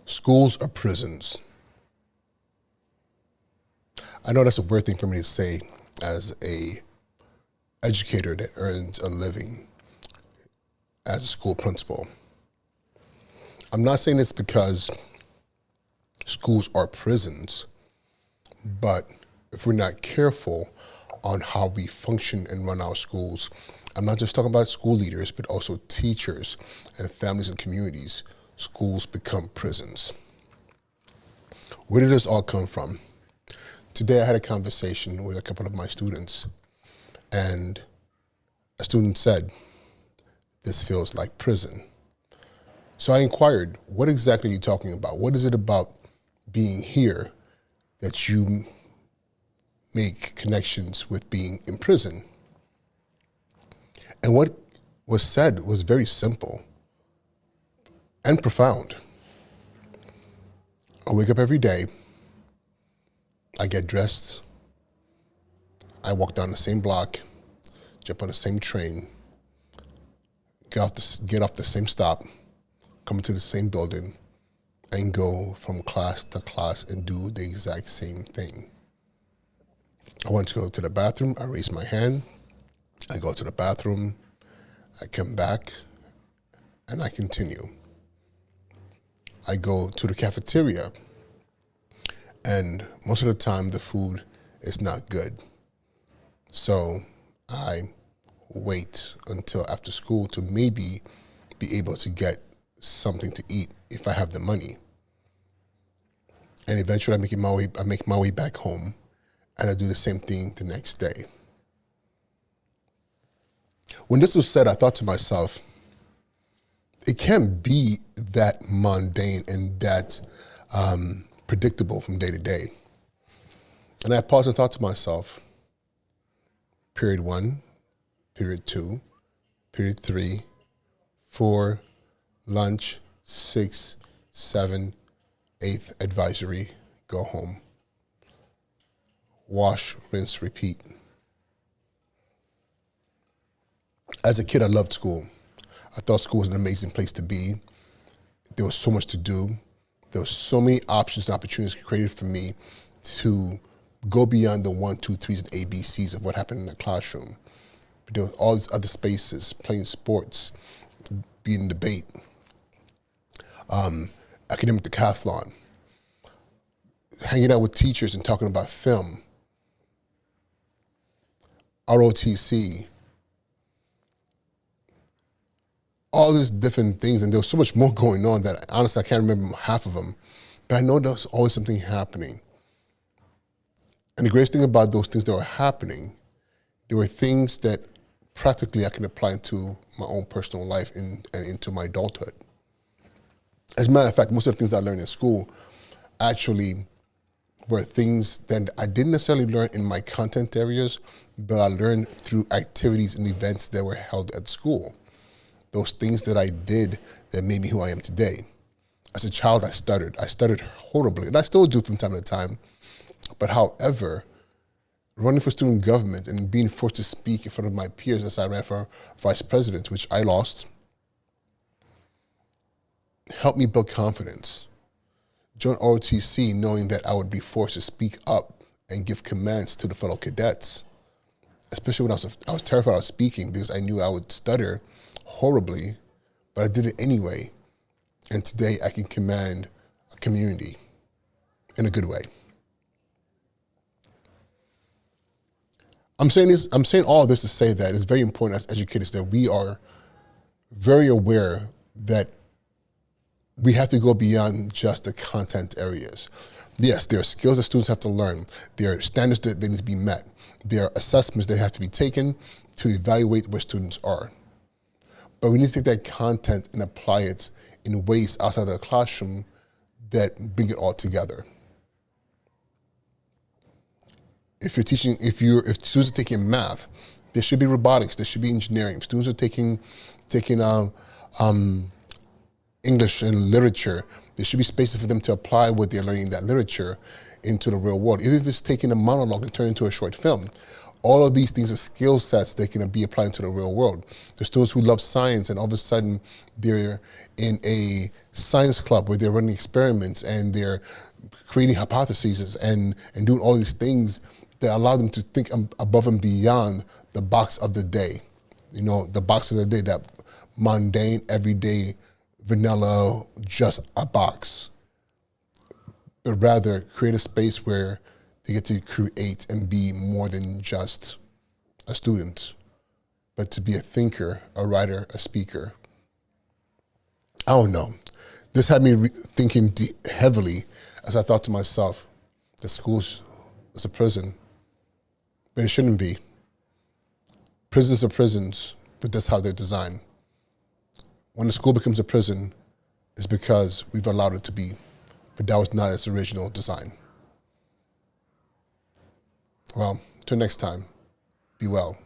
Schools are prisons. I know that's a weird thing for me to say as a educator that earns a living as a school principal. I'm not saying this because schools are prisons, but if we're not careful on how we function and run our schools, I'm not just talking about school leaders, but also teachers and families and communities, schools become prisons. Where did this all come from? Today I had a conversation with a couple of my students, and a student said, "This feels like prison." So I inquired, what exactly are you talking about? What is it about being here that you make connections with being in prison? And what was said was very simple and profound. I wake up every day, I get dressed, I walk down the same block, jump on the same train, get off the same stop, come into the same building, and go from class to class and do the exact same thing. I want to go to the bathroom, I raise my hand, I go to the bathroom, I come back, and I continue. I go to the cafeteria, and most of the time the food is not good. So I wait until after school to maybe be able to get something to eat if I have the money. And eventually I make my way back home, and I do the same thing the next day. When this was said, I thought to myself, it can't be that mundane and that predictable from day to day. And I paused and thought to myself, period 1, period 2, period 3, 4, lunch, 6, 7, 8th advisory, go home. Wash, rinse, repeat. As a kid, I loved school. I thought school was an amazing place to be. There was so much to do. There were so many options and opportunities created for me to go beyond the 1, 2, 3s and ABCs of what happened in the classroom. But there were all these other spaces, playing sports, being in debate, academic decathlon, hanging out with teachers and talking about film, ROTC, all these different things, and there was so much more going on that honestly I can't remember half of them, but I know there was always something happening. And the greatest thing about those things that were happening, there were things that practically I can apply to my own personal life and into my adulthood. As a matter of fact, most of the things I learned in school actually were things that I didn't necessarily learn in my content areas, but I learned through activities and events that were held at school. Those things that I did that made me who I am today. As a child, I stuttered. I stuttered horribly, and I still do from time to time. But however, running for student government and being forced to speak in front of my peers as I ran for vice president, which I lost, helped me build confidence. Join ROTC knowing that I would be forced to speak up and give commands to the fellow cadets, especially when I was terrified of speaking because I knew I would stutter horribly, but I did it anyway. And today I can command a community in a good way. I'm saying all this to say that it's very important as educators that we are very aware that we have to go beyond just the content areas. Yes, there are skills that students have to learn. There are standards that need to be met. There are assessments that have to be taken to evaluate where students are. But we need to take that content and apply it in ways outside of the classroom that bring it all together. If students are taking math, there should be robotics, there should be engineering. If students are taking English and literature, there should be spaces for them to apply what they're learning in that literature into the real world. Even if it's taking a monologue and turn it into a short film, All of these things are skill sets that can be applied into the real world. There's those who love science, and all of a sudden they're in a science club where they're running experiments and they're creating hypotheses and doing all these things that allow them to think above and beyond the box of the day. You know, the box of the day, that mundane, everyday, vanilla, just a box. But rather create a space where they get to create and be more than just a student, but to be a thinker, a writer, a speaker. I don't know. This had me thinking heavily as I thought to myself, that school is a prison, but it shouldn't be. Prisons are prisons, but that's how they're designed. When a school becomes a prison, it's because we've allowed it to be, but that was not its original design. Well, till next time, be well.